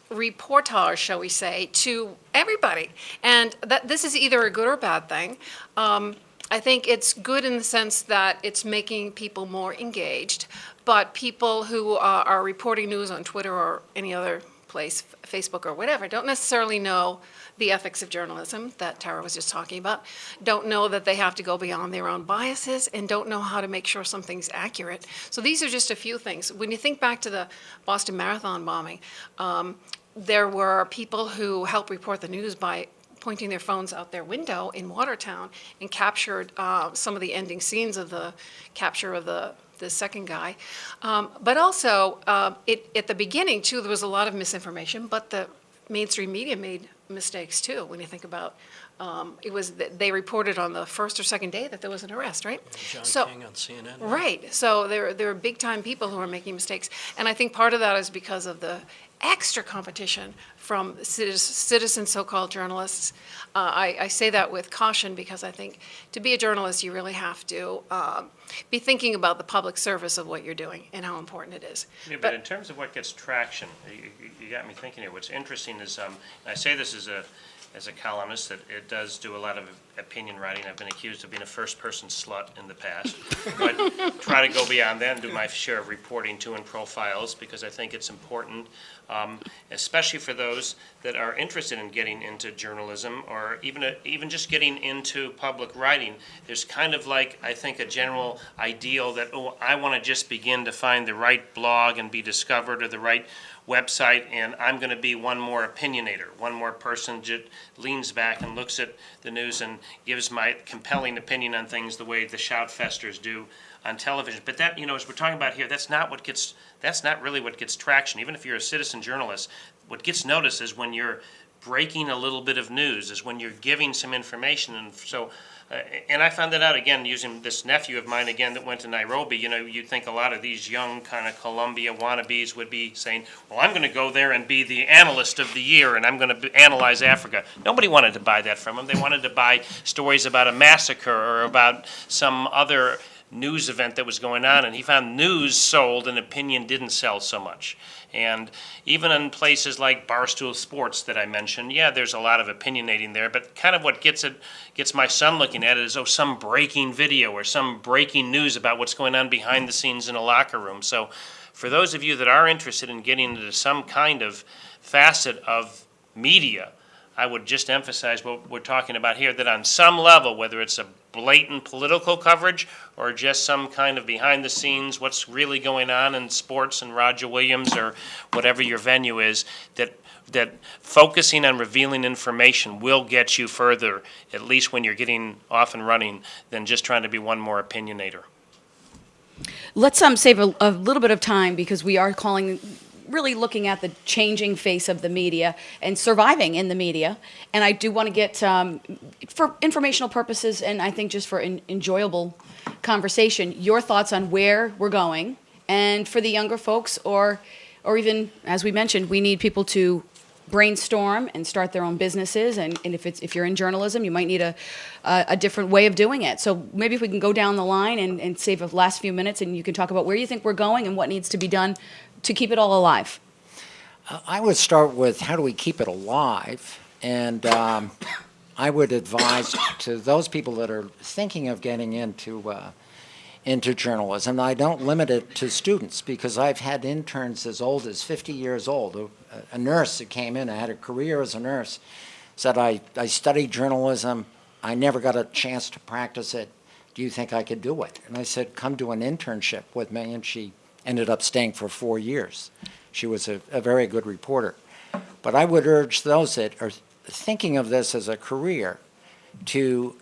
reportage, shall we say, to everybody. And that this is either a good or a bad thing. I think it's good in the sense that it's making people more engaged, but people who are reporting news on Twitter or any other place, Facebook or whatever, don't necessarily know the ethics of journalism that Tara was just talking about, don't know that they have to go beyond their own biases, and don't know how to make sure something's accurate. So these are just a few things. When you think back to the Boston Marathon bombing, there were people who helped report the news by pointing their phones out their window in Watertown and captured some of the ending scenes of the capture of the second guy. But also, at the beginning, too, there was a lot of misinformation, but the mainstream media made mistakes, too, when you think about they reported on the first or second day that there was an arrest, right? John King on CNN. Right. So there are big-time people who are making mistakes. And I think part of that is because of the extra competition from citizen so-called journalists. I say that with caution because I think to be a journalist, you really have to be thinking about the public service of what you're doing and how important it is. Yeah, but in terms of what gets traction, you got me thinking here. What's interesting is, I say this as a columnist, that it does do a lot of opinion writing. I've been accused of being a first-person slut in the past, but try to go beyond that and do my share of reporting to and profiles, because I think it's important, especially for those that are interested in getting into journalism or even just getting into public writing. There's kind of like, I think, a general ideal that, oh, I want to just begin to find the right blog and be discovered, or the right website, and I'm going to be one more opinionator, one more person just leans back and looks at the news and gives my compelling opinion on things the way the shoutfesters do on television. But that, as we're talking about here, that's not really what gets traction. Even if you're a citizen journalist, what gets noticed is when you're breaking a little bit of news, is when you're giving some information. And so, and I found that out, again, using this nephew of mine, again, that went to Nairobi. You'd think a lot of these young kind of Columbia wannabes would be saying, well, I'm going to go there and be the analyst of the year, and I'm going to analyze Africa. Nobody wanted to buy that from him. They wanted to buy stories about a massacre or about some other news event that was going on, and he found news sold and opinion didn't sell so much. And even in places like Barstool Sports that I mentioned, yeah, there's a lot of opinionating there, but kind of what gets my son looking at it is, some breaking video or some breaking news about what's going on behind the scenes in a locker room. So for those of you that are interested in getting into some kind of facet of media, I would just emphasize what we're talking about here, that on some level, whether it's a blatant political coverage or just some kind of behind the scenes, what's really going on in sports and Roger Williams or whatever your venue is, that focusing on revealing information will get you further, at least when you're getting off and running, than just trying to be one more opinionator. Let's save a little bit of time, because we are really looking at the changing face of the media and surviving in the media. And I do want to get, for informational purposes and I think just for enjoyable conversation, your thoughts on where we're going. And for the younger folks, or even, as we mentioned, we need people to brainstorm and start their own businesses. And if you're in journalism, you might need a different way of doing it. So maybe if we can go down the line and save the last few minutes, and you can talk about where you think we're going and what needs to be done to keep it all alive. I would start with, how do we keep it alive? And I would advise to those people that are thinking of getting into journalism, I don't limit it to students, because I've had interns as old as 50 years old. A nurse that came in, I had a career as a nurse, said, I studied journalism, I never got a chance to practice it. Do you think I could do it? And I said, come do an internship with me, and she ended up staying for 4 years. She was a very good reporter. But I would urge those that are thinking of this as a career to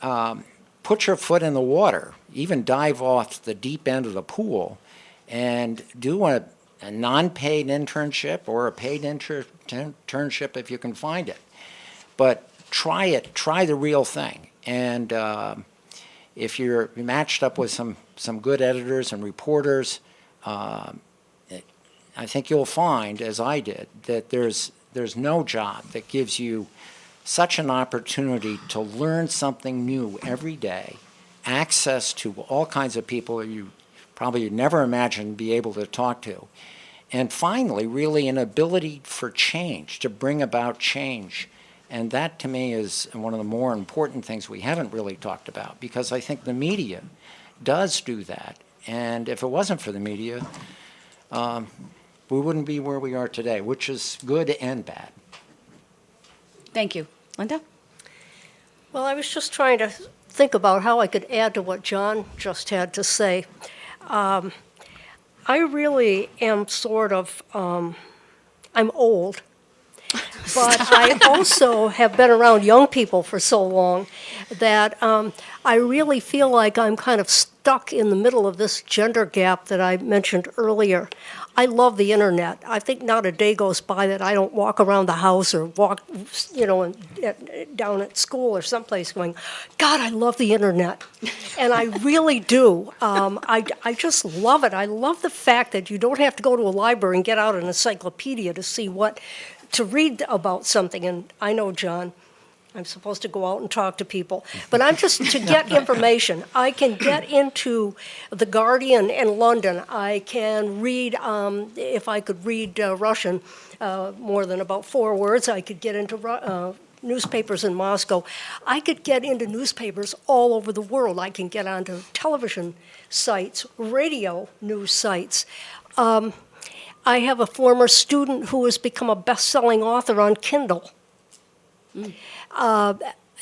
put your foot in the water, even dive off the deep end of the pool, and do a non-paid internship or a paid internship if you can find it. But try it, try the real thing. And if you're matched up with some good editors and reporters, I think you'll find, as I did, that there's no job that gives you such an opportunity to learn something new every day, access to all kinds of people you probably never imagined be able to talk to, and finally, really an ability for change, to bring about change. And that, to me, is one of the more important things we haven't really talked about, because I think the media does do that. And if it wasn't for the media, we wouldn't be where we are today, which is good and bad. Thank you. Linda? Well, I was just trying to think about how I could add to what John just had to say. I really am sort of, I'm old, but I also have been around young people for so long that I really feel like I'm kind of stuck in the middle of this gender gap that I mentioned earlier. I love the internet. I think not a day goes by that I don't walk around the house or walk, down at school or someplace going, God, I love the internet. And I really do. I just love it. I love the fact that you don't have to go to a library and get out an encyclopedia to read about something. And I know, John, I'm supposed to go out and talk to people, but I'm just to get information. I can get into The Guardian in London. I can read, if I could read Russian more than about 4 words, I could get into newspapers in Moscow. I could get into newspapers all over the world. I can get onto television sites, radio news sites. I have a former student who has become a best-selling author on Kindle.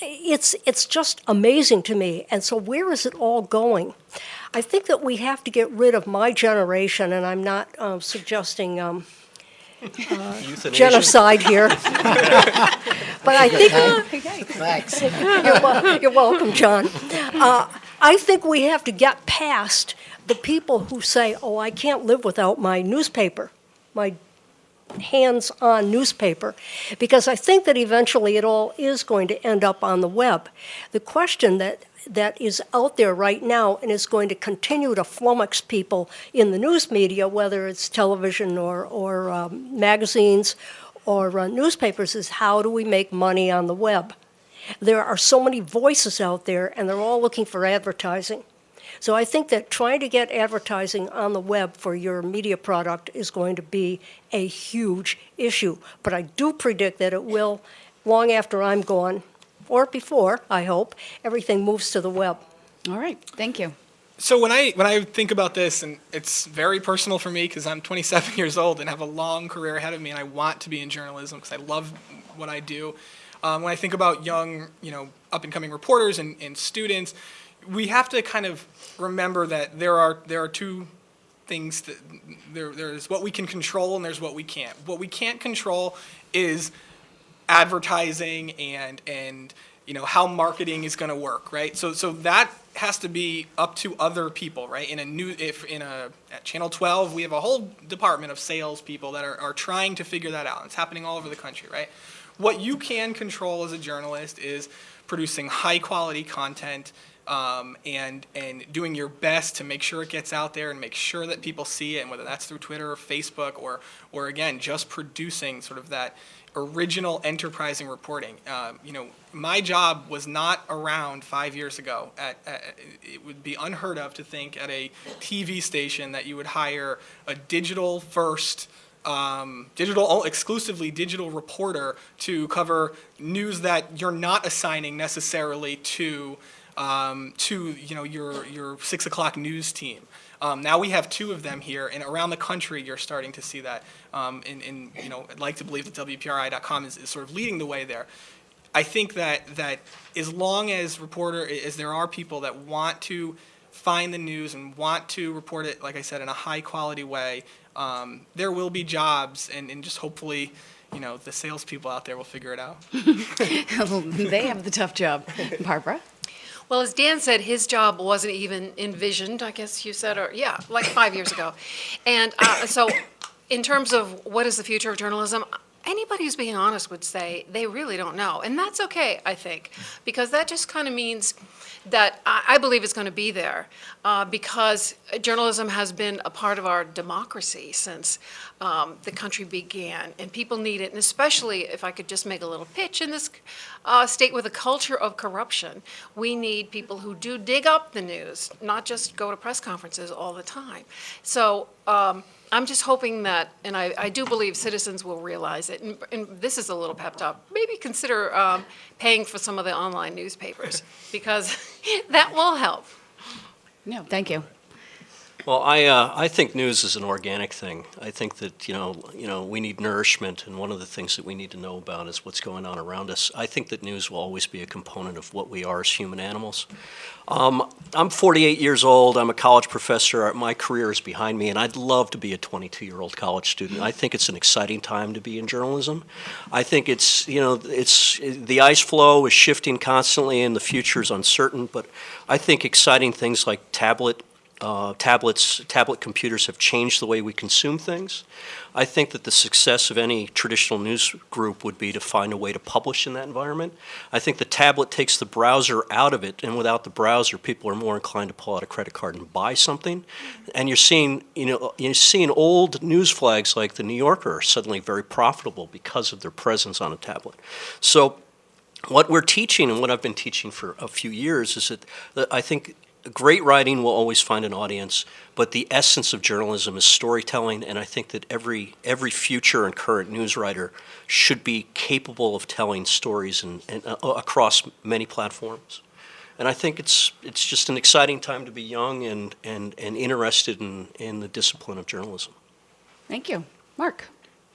It's just amazing to me. And so where is it all going? I think that we have to get rid of my generation, and I'm not suggesting genocide here. But I think... Thanks. You're welcome, John. I think we have to get past the people who say, oh, I can't live without my newspaper, my hands-on newspaper, because I think that eventually it all is going to end up on the web. The question that is out there right now and is going to continue to flummox people in the news media, whether it's television or magazines or newspapers, is how do we make money on the web? There are so many voices out there, and they're all looking for advertising. So I think that trying to get advertising on the web for your media product is going to be a huge issue. But I do predict that it will, long after I'm gone, or before, I hope, everything moves to the web. All right, thank you. So when I think about this, and it's very personal for me because I'm 27 years old and have a long career ahead of me, and I want to be in journalism because I love what I do. When I think about young, up-and-coming reporters and students, we have to kind of remember that there are two things. There's what we can control and there's what we can't. What we can't control is advertising and how marketing is going to work, right? So that has to be up to other people, right? At Channel 12, we have a whole department of salespeople that are trying to figure that out. It's happening all over the country, right? What you can control as a journalist is producing high quality content. And doing your best to make sure it gets out there and make sure that people see it, and whether that's through Twitter or Facebook or again, just producing sort of that original enterprising reporting. My job was not around 5 years ago. It would be unheard of to think at a TV station that you would hire a exclusively digital reporter to cover news that you're not assigning necessarily to your 6 o'clock news team. Now we have 2 of them here, and around the country you're starting to see that. I'd like to believe that WPRI.com is sort of leading the way there. I think that as long as there are people that want to find the news and want to report it, like I said, in a high quality way, there will be jobs, and just hopefully, the salespeople out there will figure it out. They have the tough job. Barbara? Well, as Dan said, his job wasn't even envisioned, I guess you said, like 5 years ago. And so in terms of what is the future of journalism, anybody who's being honest would say they really don't know. And that's okay, I think, because that just kind of means that I believe it's going to be there because journalism has been a part of our democracy since the country began, and people need it. And especially, if I could just make a little pitch, in this state with a culture of corruption, we need people who do dig up the news, not just go to press conferences all the time. So I'm just hoping that, and I do believe citizens will realize it, and this is a little pep talk, maybe consider paying for some of the online newspapers, because that will help. No, thank you. Well, I think news is an organic thing. I think that we need nourishment, and one of the things that we need to know about is what's going on around us. I think that news will always be a component of what we are as human animals. I'm 48 years old. I'm a college professor. My career is behind me, and I'd love to be a 22-year-old college student. I think it's an exciting time to be in journalism. I think it's the ice flow is shifting constantly, and the future is uncertain. But I think exciting things like tablet computers have changed the way we consume things. I think that the success of any traditional news group would be to find a way to publish in that environment. I think the tablet takes the browser out of it, and without the browser, people are more inclined to pull out a credit card and buy something. And you're seeing old news flags like the New Yorker are suddenly very profitable because of their presence on a tablet. So what we're teaching, and what I've been teaching for a few years, is that I think great writing will always find an audience, but the essence of journalism is storytelling, and I think that every future and current news writer should be capable of telling stories and across many platforms. And I think it's just an exciting time to be young and interested in the discipline of journalism. Thank you. Mark.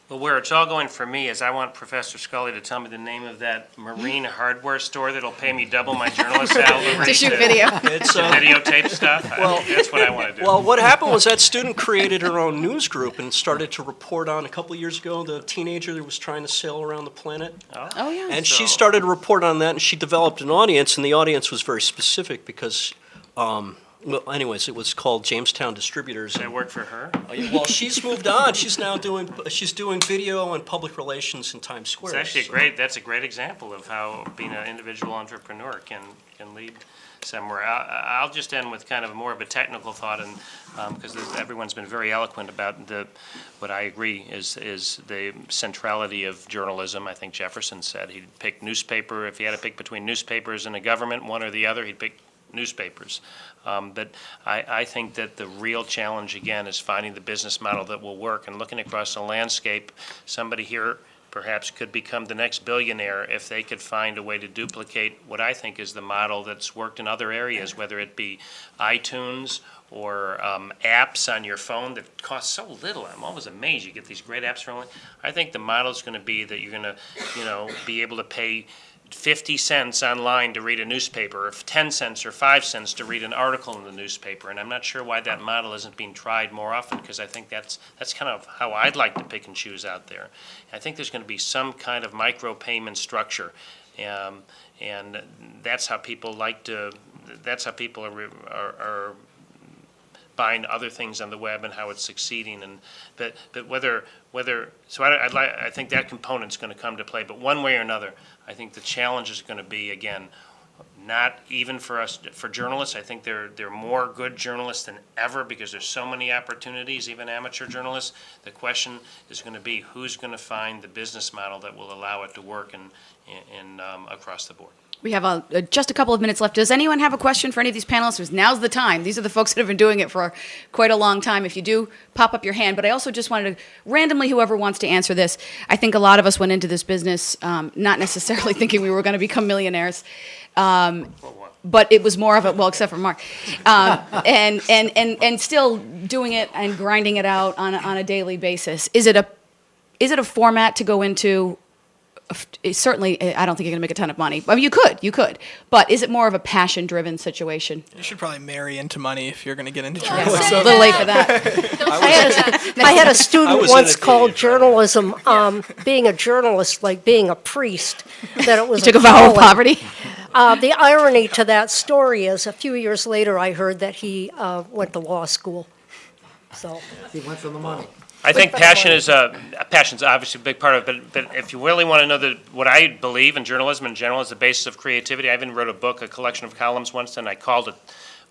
Well, where it's all going for me is I want Professor Scully to tell me the name of that marine hardware store that'll pay me double my journalist salary To shoot video. It's to videotape stuff. That's what I want to do. Well, what happened was that student created her own news group and started to report on, a couple of years ago, the teenager that was trying to sail around the planet. Oh, yeah. And she started to report on that, and she developed an audience, and the audience was very specific because, it was called Jamestown Distributors. Does that work for her? Well, she's moved on. She's now doing video and public relations in Times Square. It's actually that's a great example of how being an individual entrepreneur can lead somewhere. I'll just end with kind of more of a technical thought, and because everyone's been very eloquent about what I agree is the centrality of journalism. I think Jefferson said he'd pick newspaper. If he had to pick between newspapers and a government, one or the other, he'd pick newspapers. But I think that the real challenge, again, is finding the business model that will work. And looking across the landscape, somebody here perhaps could become the next billionaire if they could find a way to duplicate what I think is the model that's worked in other areas, whether it be iTunes or apps on your phone that cost so little. I'm always amazed you get these great apps for only. I think the model is going to be that you're going to, be able to pay 50 cents online to read a newspaper, or 10 cents or 5 cents to read an article in the newspaper. And I'm not sure why that model isn't being tried more often, because I think that's kind of how I'd like to pick and choose out there. I think there's going to be some kind of micro-payment structure, and that's how people are buying other things on the web and how it's succeeding. But I think that component's going to come to play. But one way or another, I think the challenge is going to be, again, not even for us, for journalists. I think there are more good journalists than ever because there's so many opportunities, even amateur journalists. The question is going to be who's going to find the business model that will allow it to work across the board. We have just a couple of minutes left. Does anyone have a question for any of these panelists? Because now's the time. These are the folks that have been doing it for quite a long time. If you do, pop up your hand. But I also just wanted to, randomly, whoever wants to answer this, I think a lot of us went into this business not necessarily thinking we were going to become millionaires. But it was more of a, well, except for Mark, and still doing it and grinding it out on a daily basis. Is it a format to go into? Certainly, I don't think you're going to make a ton of money. I mean, you could. But is it more of a passion-driven situation? You should probably marry into money if you're going to get into Yeah, journalism. it's a little late for that. I had a student once called it. journalism, being a journalist, like being a priest, that it was You took a vow of calling. poverty? The irony to that story is a few years later I heard that he went to law school. So He went for the money. I think passion's obviously a big part of it, but if you really want to know what I believe in journalism in general is the basis of creativity, I even wrote a collection of columns once, and I called it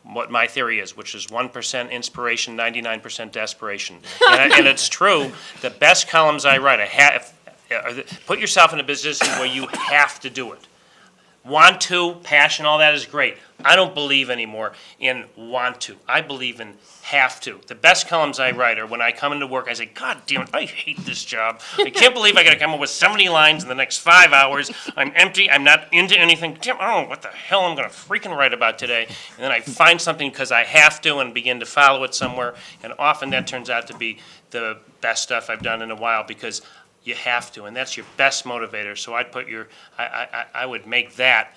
what my theory is, which is 1% inspiration, 99% desperation. And it's true. The best columns I write, put yourself in a position where you have to do it. Want to, passion, all that is great. I don't believe anymore in want to. I believe in have to. The best columns I write are when I come into work, I say, God damn it, I hate this job. I can't believe I got to come up with 70 lines in the next 5 hours. I'm empty. I'm not into anything. Damn, I don't know what the hell I'm going to freaking write about today. And then I find something because I have to and begin to follow it somewhere. And often that turns out to be the best stuff I've done in a while because you have to, and that's your best motivator. So I'd put I would make that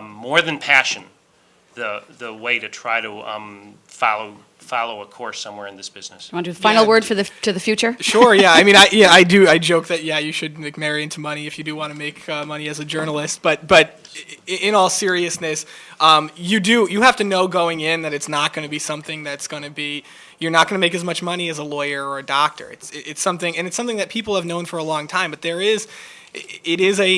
more than passion the way to try to follow a course somewhere in this business. You want to do a final word for the future? Sure. Yeah. I mean, I do. I joke that you should make marry into money if you do want to make money as a journalist. But in all seriousness, you have to know going in that it's not going to be something that's going to be. You're not going to make as much money as a lawyer or a doctor. It's something, and it's something that people have known for a long time. But it is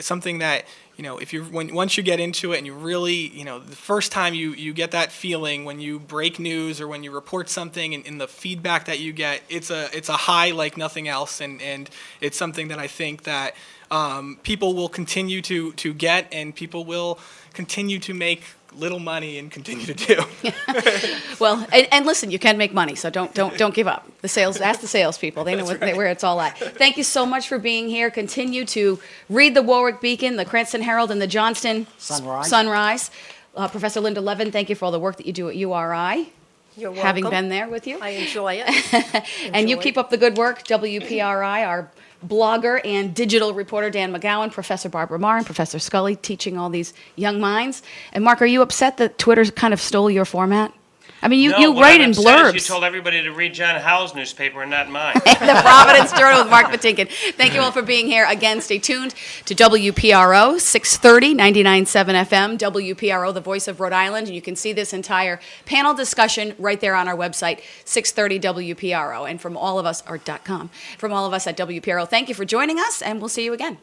something that, if once you get into it and you really, the first time you get that feeling when you break news or when you report something and the feedback that you get, it's a high like nothing else, and it's something that I think that people will continue to get, and people will continue to make little money and continue to do. Well, and listen, you can make money, so don't give up. Ask the salespeople; they know where it's all at. Thank you so much for being here. Continue to read the Warwick Beacon, the Cranston Herald, and the Johnston Sunrise. Professor Linda Levin, thank you for all the work that you do at URI. You're welcome. Having been there with you. I enjoy it. And you keep up the good work. WPRI, our blogger and digital reporter Dan McGowan, Professor Barbara Marr, and Professor Scully teaching all these young minds. And Mark, are you upset that Twitter kind of stole your format? I mean, you write in blurbs. You told everybody to read John Howell's newspaper and not mine. The Providence Journal with Mark Patinkin. Thank you all for being here. Again, stay tuned to WPRO 630, 99.7 FM, WPRO, the voice of Rhode Island. And you can see this entire panel discussion right there on our website, 630 WPRO. And from all of us, or .com, from all of us at WPRO, thank you for joining us, and we'll see you again.